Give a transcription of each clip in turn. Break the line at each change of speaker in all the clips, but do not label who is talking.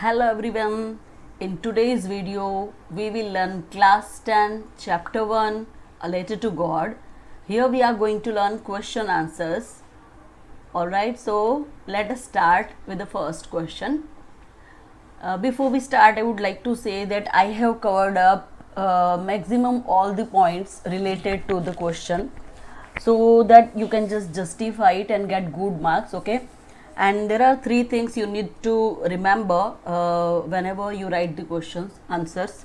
Hello everyone. In today's video, we will learn class 10, chapter 1, A Letter to God. Here we are going to learn question answers. Alright, so let us start with the first question. Before we start, I would like to say that I have covered up maximum all the points related to the question so that you can just justify it and get good marks, okay? And there are three things you need to remember whenever you write the questions answers.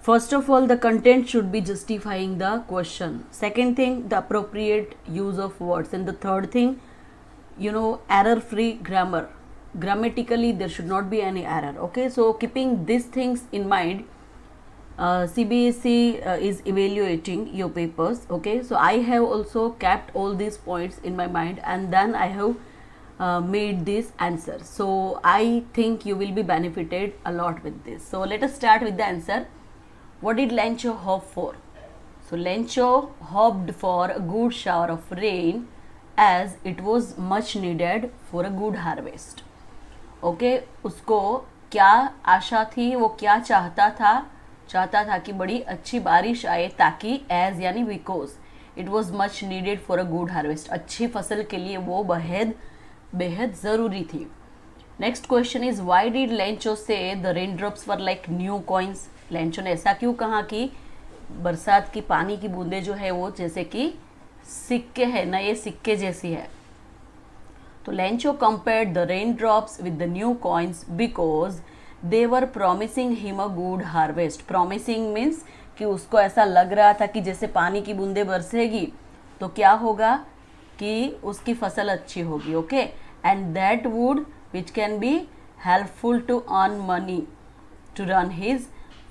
First of all, the content should be justifying the question. Second thing, the appropriate use of words. And the third thing, error free grammar. Grammatically there should not be any error, okay? So keeping these things in mind, CBSE is evaluating your papers, okay? So I have also kept all these points in my mind and then I have made this answer. So I think you will be benefited a lot with this. So let us start with the answer. What did Lencho hope for? So Lencho hoped for a good shower of rain as it was much needed for a good harvest. Okay, उसको क्या आशा थी, वो क्या चाहता था कि बड़ी अच्छी बारिश आए ताकि as यानी because it was much needed for a good harvest, अच्छी फसल के लिए वो बेहद ज़रूरी थी. Next question is why did Lencho say the rain drops were like new coins. Lencho ने ऐसा क्यों कहा कि बरसात की पानी की बूंदें जो है वो जैसे कि सिक्के है, नए सिक्के जैसी है. तो Lencho compared the rain drops with the new coins because they were promising him a good harvest. Promising means कि उसको ऐसा लग रहा था कि जैसे पानी की बूंदें बरसेगी तो क्या होगा कि उसकी फसल अच्छी होगी, okay? And that would which can be helpful to earn money to run his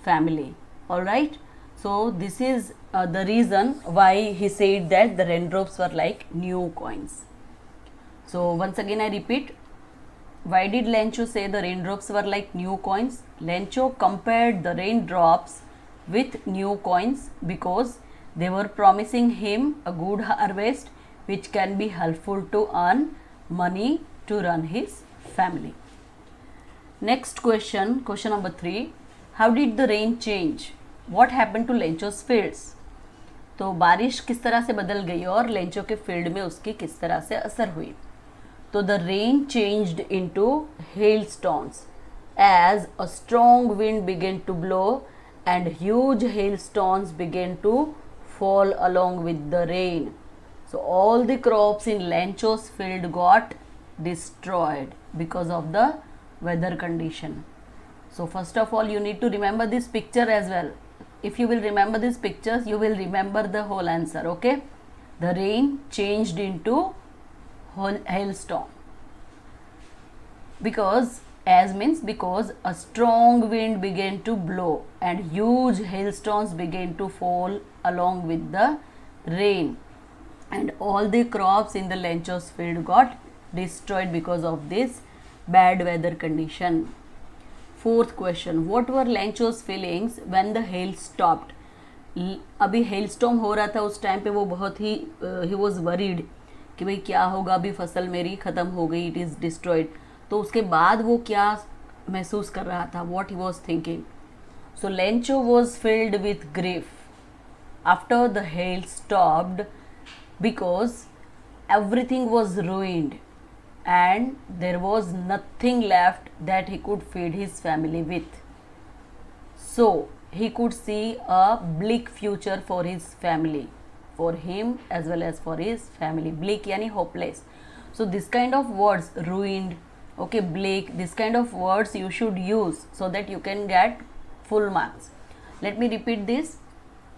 family. Alright, so this is the reason why he said that the raindrops were like new coins. So once again I repeat, why did Lencho say the raindrops were like new coins? Lencho compared the raindrops with new coins because they were promising him a good harvest which can be helpful to earn money to run his family. Next question, question number 3. How did the rain change? What happened to Lencho's fields? तो बारिश किस तरह से बदल गई और Lencho के field में उसकी किस तरह से असर हुई. So the rain changed into hailstones as a strong wind began to blow and huge hailstones began to fall along with the rain. So all the crops in Lencho's field got destroyed because of the weather condition. So first of all you need to remember this picture as well. If you will remember these pictures you will remember the whole answer, okay? The rain changed into hailstorm because a strong wind began to blow and huge hailstones began to fall along with the rain and all the crops in the Lencho's field got destroyed because of this bad weather condition. Fourth question, what were Lencho's feelings when the hail stopped? अभी hailstorm हो रहा था उस time पे वो बहुत ही he was worried कि भाई क्या होगा, अभी फसल मेरी ख़त्म हो गई, इट इज़ डिस्ट्रॉयड. तो उसके बाद वो क्या महसूस कर रहा था, what he was thinking. So Lencho was filled with grief after the hell stopped because everything was ruined and there was nothing left that he could feed his family with. So he could see a bleak future for his family, for him as well as for his family. Bleak yani hopeless. So this kind of words, ruined, okay, bleak, this kind of words you should use so that you can get full marks. Let me repeat this.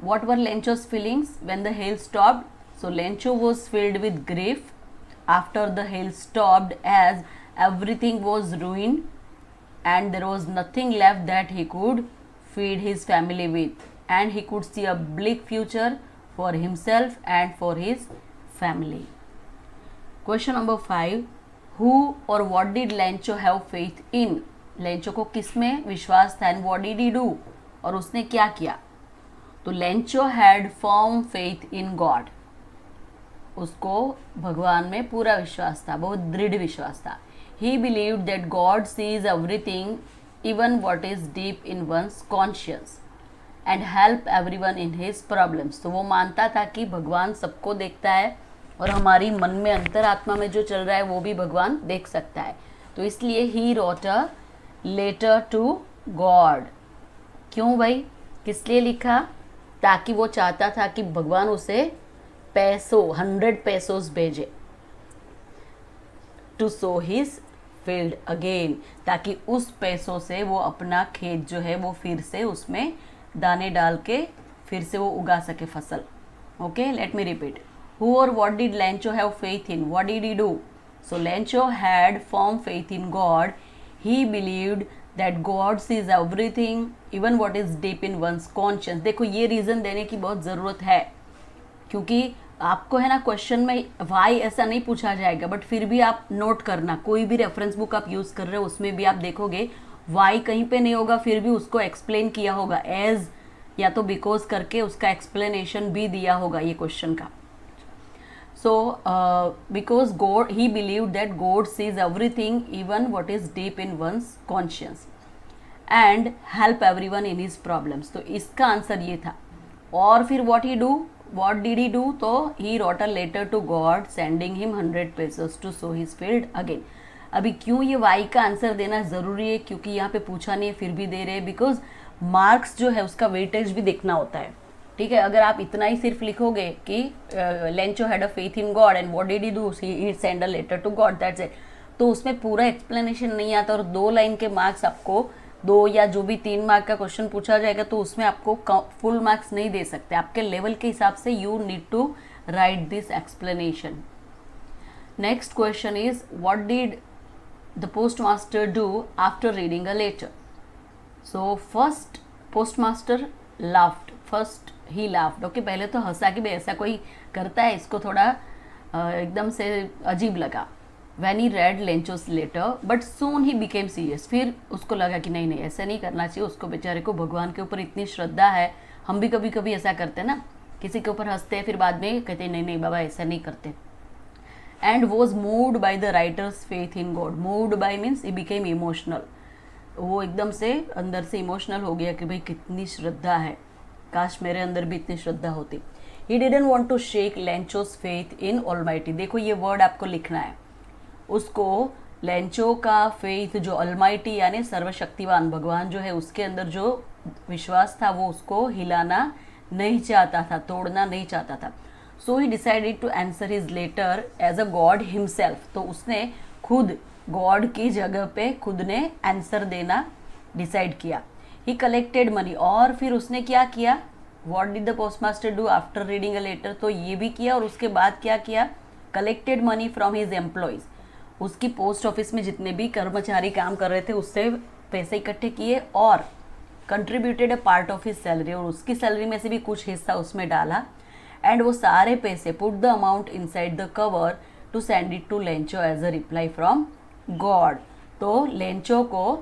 What were Lencho's feelings when the hail stopped? So Lencho was filled with grief after the hail stopped as everything was ruined and there was nothing left that he could feed his family with, and he could see a bleak future for himself and for his family. Question number 5. Who or what did Lencho have faith in? Lencho को किस में विश्वास था and what did he do? और उसने क्या किया? तो Lencho had firm faith in God. उसको भगवान में पूरा विश्वास था, बहुत दृढ़ विश्वास था. he believed that God sees everything, even what is deep in one's conscience, and help everyone in his problems. तो वो मानता था कि भगवान सबको देखता है और हमारी मन में अंतरात्मा में जो चल रहा है वो भी भगवान देख सकता है. तो इसलिए he wrote a letter to God. क्यों भाई, किस लिए लिखा? ताकि वो चाहता था कि भगवान उसे पैसों 100 पेसोस भेजे to sow his field again, ताकि उस पैसों से वो अपना खेत जो है वो फिर से उसमें दाने डाल के फिर से वो उगा सके फसल. Okay, let me repeat. Who और what did Lencho have faith in? What did he do? So Lencho had firm faith in God. He believed that God sees everything, even what is deep in one's conscious. देखो ये reason देने की बहुत ज़रूरत है, क्योंकि आपको है ना क्वेश्चन में वाई ऐसा नहीं पूछा जाएगा, बट फिर भी आप नोट करना, कोई भी रेफरेंस बुक आप यूज़ कर रहे हो उसमें भी आप देखोगे वाई कहीं पे नहीं होगा, फिर भी उसको एक्सप्लेन किया होगा एज या तो बिकॉज करके उसका एक्सप्लेनेशन भी दिया होगा ये क्वेश्चन का. So because God, he believe that God sees everything, even what is deep in one's conscious, and help everyone in his problems. तो इसका आंसर ये था. और फिर what he do, what did he do? तो he wrote a letter to God sending him 100 pesos to sow his field again. अभी क्यों ये वाई का आंसर देना ज़रूरी है? क्योंकि यहाँ पे पूछा नहीं है फिर भी दे रहे हैं, बिकॉज मार्क्स जो है उसका वेटेज भी देखना होता है. ठीक है, अगर आप इतना ही सिर्फ लिखोगे कि Lencho had a faith in God and what did he do, he send a letter to God, that's it, तो उसमें पूरा एक्सप्लेनेशन नहीं आता और 2 लाइन के मार्क्स आपको 2 या जो भी 3 मार्क का क्वेश्चन पूछा जाएगा तो उसमें आपको फुल मार्क्स नहीं दे सकते. आपके लेवल के हिसाब से you need to write this explanation. Next question is what did the post master do after reading a letter? So first post master laughed. First he laughed. Okay, पहले तो हंसा कि भाई ऐसा कोई करता है, इसको थोड़ा एकदम से अजीब लगा. When he read Lencho's letter, but soon he became serious. फिर उसको लगा कि नहीं नहीं ऐसा नहीं करना चाहिए, उसको बेचारे को भगवान के ऊपर इतनी श्रद्धा है. हम भी कभी कभी ऐसा करते हैं ना, किसी के ऊपर हंसते हैं फिर बाद में कहते हैं नहीं नहीं बाबा ऐसा नहीं करते. And was moved by the writer's faith in God. Moved by means he became emotional. वो एकदम से अंदर से इमोशनल हो गया कि भाई कितनी श्रद्धा है, काश मेरे अंदर भी इतनी श्रद्धा होती. He didn't want to shake Lencho's faith in almighty. देखो ये वर्ड आपको लिखना है. उसको लेंचो का फेथ जो ऑलमाइटी यानी सर्वशक्तिवान भगवान जो है उसके अंदर जो विश्वास था वो उसको हिलाना नहीं चाहता था, तोड़ना नहीं चाहता था. So he decided to answer his letter as a God himself. तो उसने खुद गॉड की जगह पे खुद ने आंसर देना डिसाइड किया. He collected money. और फिर उसने क्या किया? What did the post master do after reading a letter? तो ये भी किया और उसके बाद क्या किया? Collected money from his employees. उसकी पोस्ट ऑफिस में जितने भी कर्मचारी काम कर रहे थे उससे पैसे इकट्ठे किए और contributed a part of his salary. और उसकी सैलरी में से भी कुछ हिस्सा उसमें डाला. एंड वो सारे पैसे put the amount inside the cover to send it to Lencho as a reply from God. तो लेंचो को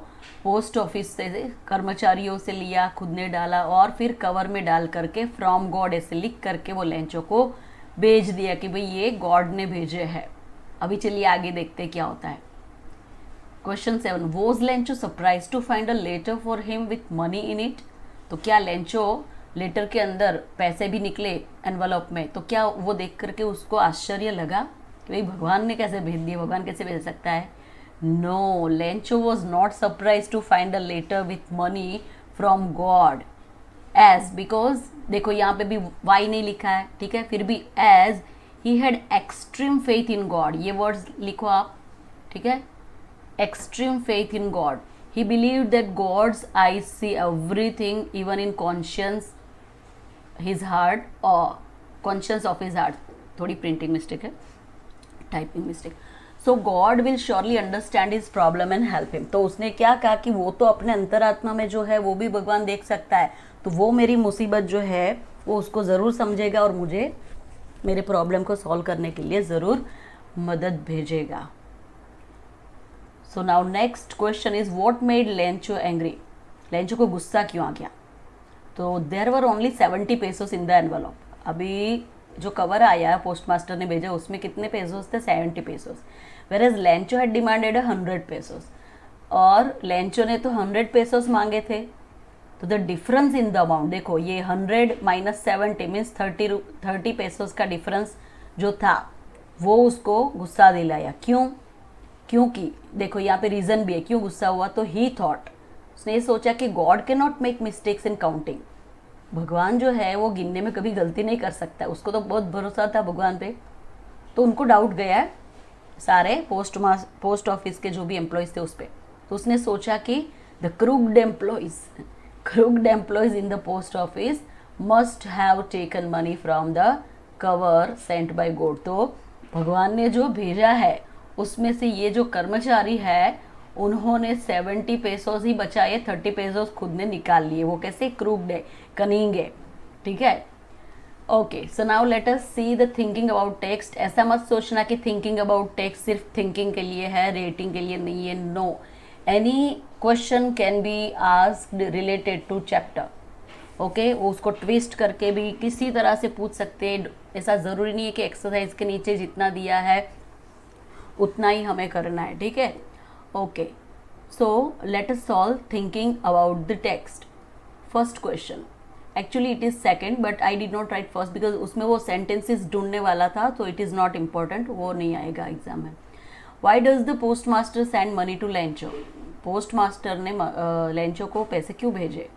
पोस्ट ऑफिस से कर्मचारियों से लिया, खुद ने डाला और फिर कवर में डाल करके फ्रॉम गॉड ऐसे लिख करके वो लेंचो को भेज दिया कि भाई ये गॉड ने भेजे है. अभी चलिए आगे देखते क्या होता है. Question 7. Was Lencho surprise to find a letter for him with money in it? तो क्या लेंचो लेटर के अंदर पैसे भी निकले एनवलप में, तो क्या वो देख करके उसको आश्चर्य लगा कि भाई भगवान ने कैसे भेज दिया, भगवान कैसे भेज सकता है? No, Lencho was not surprise to find a letter with money from God as, because देखो यहाँ पे भी वाई नहीं लिखा है, ठीक है, फिर भी as he had extreme faith in God. ये वर्ड्स लिखो आप, ठीक है. extreme faith in God. He believed that God's eyes see everything, even in conscience his heart or conscience of his heart. थोड़ी प्रिंटिंग मिस्टेक है, typing mistake. So God will surely understand his problem and help him. तो उसने क्या कहा कि वो तो अपने अंतरात्मा में जो है वो भी भगवान देख सकता है, तो वो मेरी मुसीबत जो है वो उसको ज़रूर समझेगा और मुझे मेरे प्रॉब्लम को सॉल्व करने के लिए ज़रूर मदद भेजेगा. So now next question is what made Lencho angry? Lencho को गुस्सा क्यों आ गया? तो there were only 70 pesos in the envelope. अभी जो कवर आया पोस्ट मास्टर ने भेजा उसमें कितने पेसोस थे, 70 pesos, whereas Lencho had demanded 100 pesos, और लेंचो ने तो 100 पेसोस मांगे थे। तो the difference in the amount, देखो ये 100 माइनस 70 मीन्स 30 पेसोस का डिफरेंस जो था वो उसको गुस्सा दिलाया। क्यों? क्योंकि देखो यहाँ पे रीज़न भी है क्यों गुस्सा हुआ। तो ही थॉट, उसने ये सोचा कि गॉड के not make mistakes in counting, भगवान जो है वो गिनने में कभी गलती नहीं कर सकता। उसको तो बहुत भरोसा था भगवान पे, तो उनको डाउट गया है सारे पोस्ट ऑफिस के जो भी एम्प्लॉयज़ थे उस पर। तो उसने सोचा कि the crooked employees in the post office must have taken money from the cover sent by God. तो भगवान ने जो भेजा है उसमें से ये जो कर्मचारी है उन्होंने 70 पेसोस ही बचाए, 30 पेसोस खुद ने निकाल लिए। वो कैसे? क्रूक्ड है, कनिंग है, ठीक है। Okay, so now let us see the thinking about text. ऐसा मत सोचना कि थिंकिंग अबाउट टेक्स्ट सिर्फ थिंकिंग के लिए है, रेटिंग के लिए नहीं है। No, any question can be asked related to chapter. Okay, वो उसको ट्विस्ट करके भी किसी तरह से पूछ सकते हैं। ऐसा ज़रूरी नहीं है कि एक्सरसाइज के नीचे जितना दिया है उतना ही हमें करना है, ठीक है। Okay, so let us solve thinking about the text. First question, actually it is second but I did not right first because उसमें वो सेंटेंसेस ढूंढने वाला था, तो इट इज़ नॉट इम्पॉर्टेंट, वो नहीं आएगा एग्जाम में। Why does the post master send money to Lencho? Postmaster ने लेंचो को पैसे क्यों भेजे?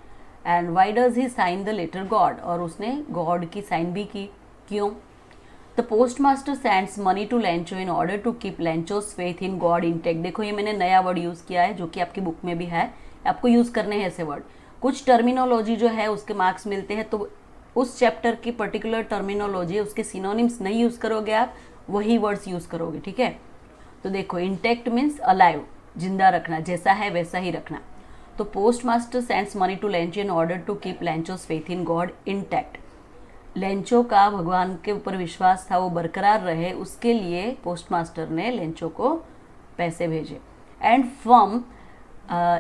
And why does he sign the letter God? और उसने गॉड की साइन भी की, क्यों? The post master sends money to Lencho in order to keep Lencho's faith in God intact. देखो ये मैंने नया वर्ड यूज़ किया है जो कि आपकी बुक में भी है, आपको यूज़ करने हैं ऐसे वर्ड। कुछ टर्मिनोलॉजी जो है उसके मार्क्स मिलते हैं, तो उस चैप्टर की पर्टिकुलर टर्मिनोलॉजी, उसके सिनोनिम्स नहीं यूज़ करोगे आप, वही वर्ड्स यूज़ करोगे, ठीक है। तो देखो इंटेक्ट मीन्स अलाइव, जिंदा रखना, जैसा है वैसा ही रखना। तो postmaster sends money to Lencho in order to keep Lencho's faith in God intact. Lencho का भगवान के ऊपर विश्वास था, वो बरकरार रहे, उसके लिए पोस्ट मास्टर ने लेंचो को पैसे भेजे। And firm,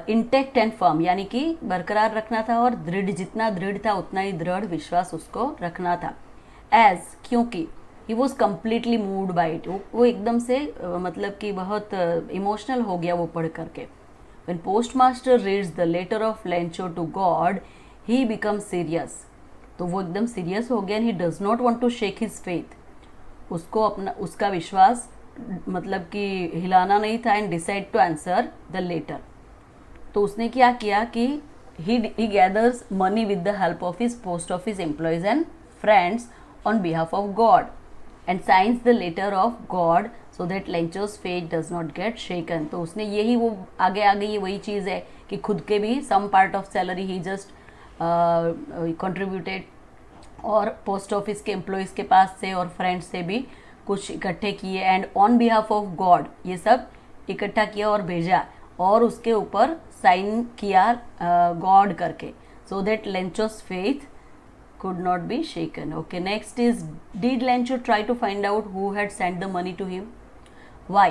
intact and firm यानी कि बरकरार रखना था, और दृढ़, जितना दृढ़ था उतना ही दृढ़ विश्वास उसको रखना था। एज, क्योंकि he was completely moved by it, वो एकदम से मतलब कि बहुत इमोशनल हो गया वो पढ़ करके। When post master reads the letter of Lencho to God he become serious, तो वो एकदम सीरियस हो गया। He does not want to shake his faith, उसको अपना उसका विश्वास मतलब कि हिलाना नहीं था। And decide to answer the letter, तो उसने क्या किया कि he gathers money with the help of his post office employees and friends on behalf of God and science the letter of God so that Lencho's faith does not get shaken. तो उसने यही, वो आगे आगे ये वही चीज़ है कि खुद के भी some part of salary he just contributed, और पोस्ट ऑफिस के एम्प्लॉयज़ के पास से और फ्रेंड्स से भी कुछ इकट्ठे किए, and on behalf of God ये सब इकट्ठा किया और भेजा, और उसके ऊपर साइन किया गॉड करके, so that Lencho's faith could not be shaken. Okay, next is, did Lencho try to find out who had sent the money to him? Why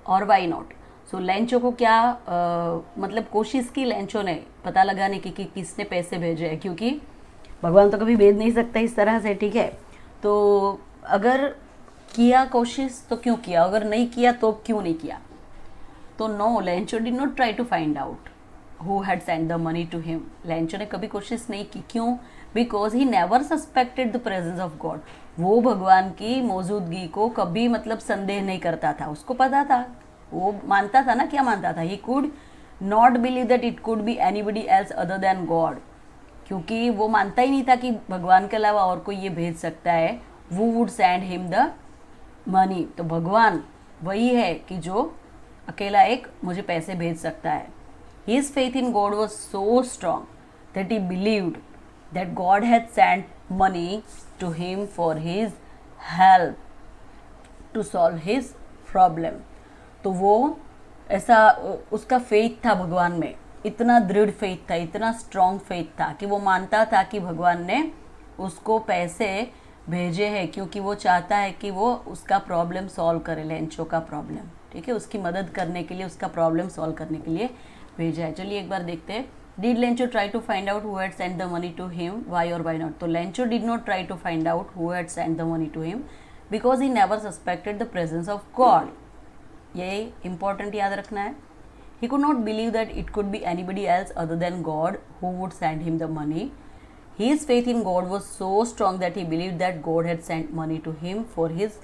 or why not? So Lencho को क्या मतलब कोशिश की Lencho ने पता लगाने की कि किसने पैसे भेजे हैं, क्योंकि भगवान तो कभी भेज नहीं सकता इस तरह से, ठीक है। तो अगर किया कोशिश तो क्यों किया, अगर नहीं किया तो क्यों नहीं किया? तो no, Lencho did not try to find out who had sent the money to him. लेंचो ने कभी कोशिश नहीं की, क्यों? Because he never suspected the presence of God. वो भगवान की मौजूदगी को कभी मतलब संदेह नहीं करता था, उसको पता था, वो मानता था ना, क्या मानता था? He could not believe that it could be anybody else other than God. क्योंकि वो मानता ही नहीं था कि भगवान के अलावा और कोई ये भेज सकता है। Who would send him the money? तो भगवान वही है कि जो अकेला एक मुझे पैसे भेज सकता है। His faith in God was so strong that he believed that God had sent money to him for his help to solve his problem. तो वो ऐसा उसका फेथ था भगवान में, इतना दृढ़ फेथ था, इतना स्ट्रॉन्ग फेथ था कि वो मानता था कि भगवान ने उसको पैसे भेजे हैं, क्योंकि वो चाहता है कि वो उसका प्रॉब्लम सॉल्व करे, लेंचो का प्रॉब्लम, ठीक है, उसकी मदद करने के लिए, उसका प्रॉब्लम सॉल्व करने के लिए भेजा है। चलिए एक बार देखते हैं। Did Lencho try to find out who had sent the money to him? Why or why not? तो Lencho did not try to find out who had sent the money to him because he never suspected the presence of God. ये important याद रखना है. He could not believe that it could be anybody else other than God who would send him the money. His faith in God was so strong that he believed that God had sent money to him for his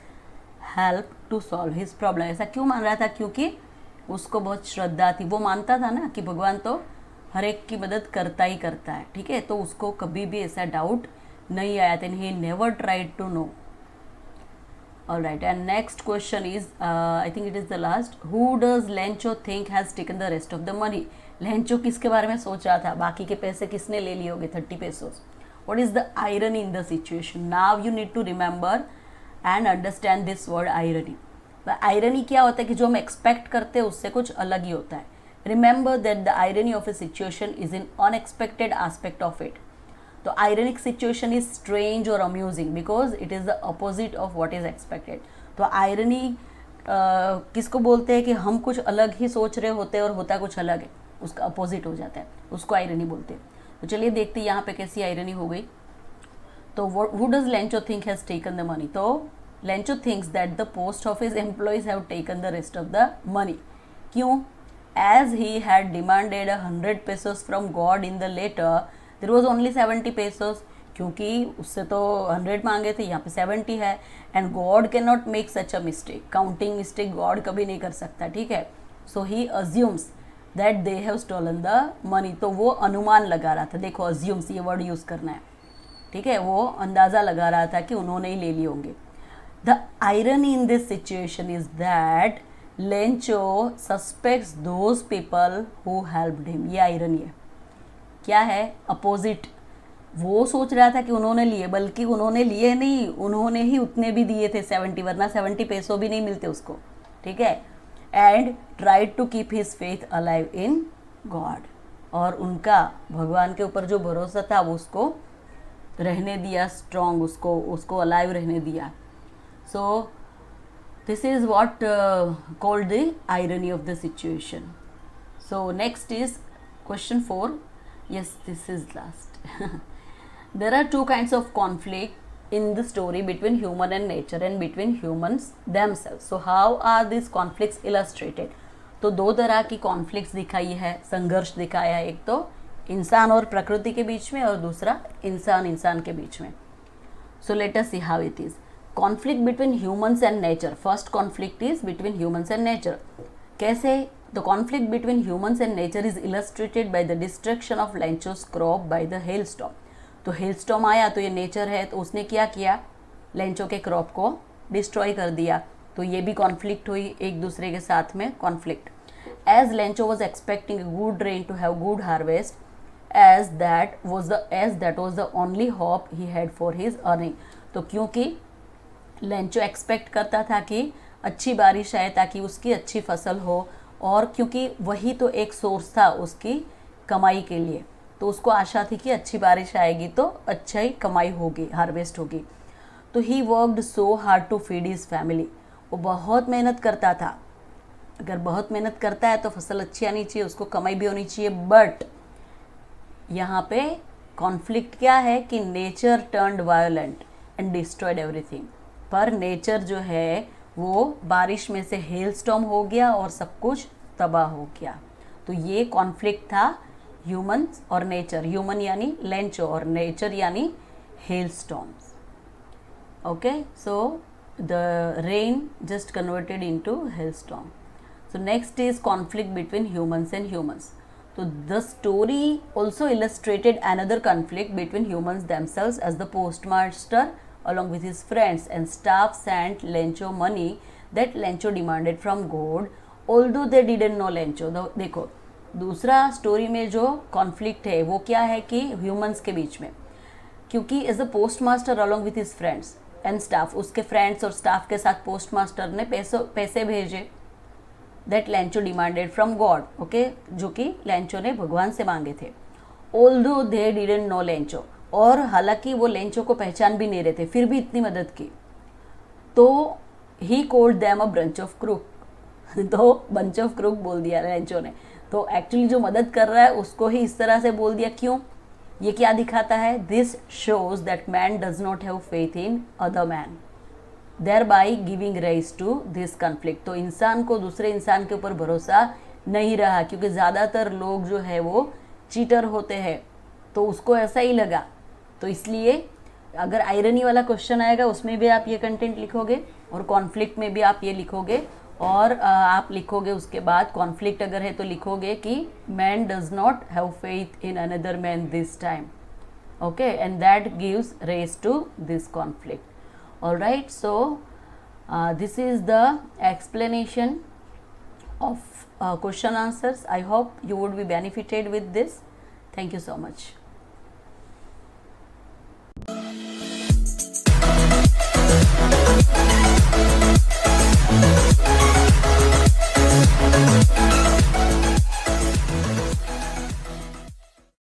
help to solve his problem. ऐसा क्यों मान रहा था? क्योंकि उसको बहुत श्रद्धा थी. वो मानता था ना कि भगवान तो हर एक की मदद करता ही करता है. ठीक है, तो उसको कभी भी ऐसा डाउट नहीं आया था. He never tried to know. Alright, and next question is, I think it is the last. Who does Lencho think has taken the rest of the money? Lencho किसके बारे में सोच रहा था? बाकी के पैसे किसने ले लिए होंगे? 30 pesos. What is the irony in the situation? Now you need to remember and understand this word irony. Irony क्या होता है कि जो हम एक्सपेक्ट करते हैं उससे कुछ अलग ही होता है. Remember that the irony of a situation is an unexpected aspect of it. तो ironic situation is strange or amusing because it is the opposite of what is expected. तो irony किसको बोलते हैं कि हम कुछ अलग ही सोच रहे होते हैं और होता कुछ अलग है, उसका अपोजिट हो जाता है, उसको irony बोलते हैं. तो चलिए देखते हैं यहाँ पे कैसी irony हो गई. तो who does Lencho think has taken the money? तो Lencho thinks that the post office employees have taken the rest of the money. क्यों? As he had demanded 100 pesos from God in the letter, there was only 70 pesos. क्योंकि उससे तो 100 मांगे थे, यहाँ पे 70 है. And God can not make such a mistake. Counting mistake God कभी नहीं कर सकता. ठीक है, so he assumes that they have stolen the money. तो वो अनुमान लगा रहा था. देखो अज्यूम्स ये वर्ड यूज़ करना है. ठीक है, वो अंदाज़ा लगा रहा था कि उन्होंने ही ले लिए होंगे. The irony in this situation is that Lencho suspects those people who helped him. ये आयरनी है. क्या है? अपोजिट. वो सोच रहा था कि उन्होंने लिए, बल्कि उन्होंने लिए नहीं, उन्होंने ही उतने भी दिए थे 70, वरना 70 पैसों भी नहीं मिलते उसको. ठीक है, and tried to keep his faith alive in God. और उनका भगवान के ऊपर जो भरोसा था वो उसको रहने दिया स्ट्रॉन्ग, उसको अलाइव रहने दिया. सो this is what called the irony of the situation. So next is question 4. Yes, this is last. There are two kinds of conflict in the story between human and nature and between humans themselves. So how are these conflicts illustrated? तो दो तरह की conflicts दिखाई है, संघर्ष दिखाया है. एक तो इंसान और प्रकृति के बीच में और दूसरा इंसान के बीच में. So let us see how it is. Conflict between humans and nature. First conflict is between humans and nature. कैसे? The conflict between humans and nature is illustrated by the destruction of Lencho's crop by the hailstorm. तो hailstorm आया तो ये nature है, तो उसने क्या किया? Lencho के crop को destroy कर दिया. तो ये भी conflict हुई एक दूसरे के साथ में conflict. As Lencho was expecting a good rain to have good harvest, as that was the only hope he had for his earning. तो क्योंकि लेंचो एक्सपेक्ट करता था कि अच्छी बारिश आए ताकि उसकी अच्छी फसल हो, और क्योंकि वही तो एक सोर्स था उसकी कमाई के लिए, तो उसको आशा थी कि अच्छी बारिश आएगी तो अच्छा ही कमाई होगी, हार्वेस्ट होगी. तो he worked so hard to feed his family. वो बहुत मेहनत करता था. अगर बहुत मेहनत करता है तो फसल अच्छी आनी चाहिए, उसको कमाई भी होनी चाहिए. बट यहाँ पे कॉन्फ्लिक्ट क्या है कि nature turned violent and destroyed everything. पर नेचर जो है वो बारिश में से हेल स्टॉर्म हो गया और सब कुछ तबाह हो गया. तो ये कॉन्फ्लिक्ट था ह्यूमन्स और नेचर. ह्यूमन यानी लेंचो और नेचर यानी hello storms. Okay, so the rain just converted into hello storm. So next is conflict between humans and humans. So the story also illustrated another conflict between humans themselves as the postmaster along with his friends and staff sent Lencho money that Lencho demanded from God, although they didn't know Lencho. देखो दूसरा story में जो conflict है वो क्या है कि humans के बीच में, क्योंकि as a postmaster along with his friends and staff, उसके फ्रेंड्स और स्टाफ के साथ पोस्टमास्टर ने पैसे भेजे that Lencho demanded from God. Okay, जो कि लेंचो ने भगवान से मांगे थे. Although they didn't know Lencho, और हालांकि वो लेंचो को पहचान भी नहीं रहे थे, फिर भी इतनी मदद की. तो he called them a bunch of crook. तो बंच ऑफ क्रूक बोल दिया लेंचो ने. तो एक्चुअली जो मदद कर रहा है उसको ही इस तरह से बोल दिया, क्यों? ये क्या दिखाता है? This shows that man does not have faith in other man, thereby giving rise to this conflict. तो इंसान को दूसरे इंसान के ऊपर भरोसा नहीं रहा, क्योंकि ज़्यादातर लोग जो है वो चीटर होते हैं, तो उसको ऐसा ही लगा। तो इसलिए अगर आयरनी वाला क्वेश्चन आएगा उसमें भी आप ये कंटेंट लिखोगे, और कॉन्फ्लिक्ट में भी आप ये लिखोगे, और आप लिखोगे उसके बाद कॉन्फ्लिक्ट अगर है तो लिखोगे कि man does not have faith in another man this time, okay, and that gives raise to this conflict. Alright, so this is the explanation of question answers. I hope you would be benefited with this. Thank you so much.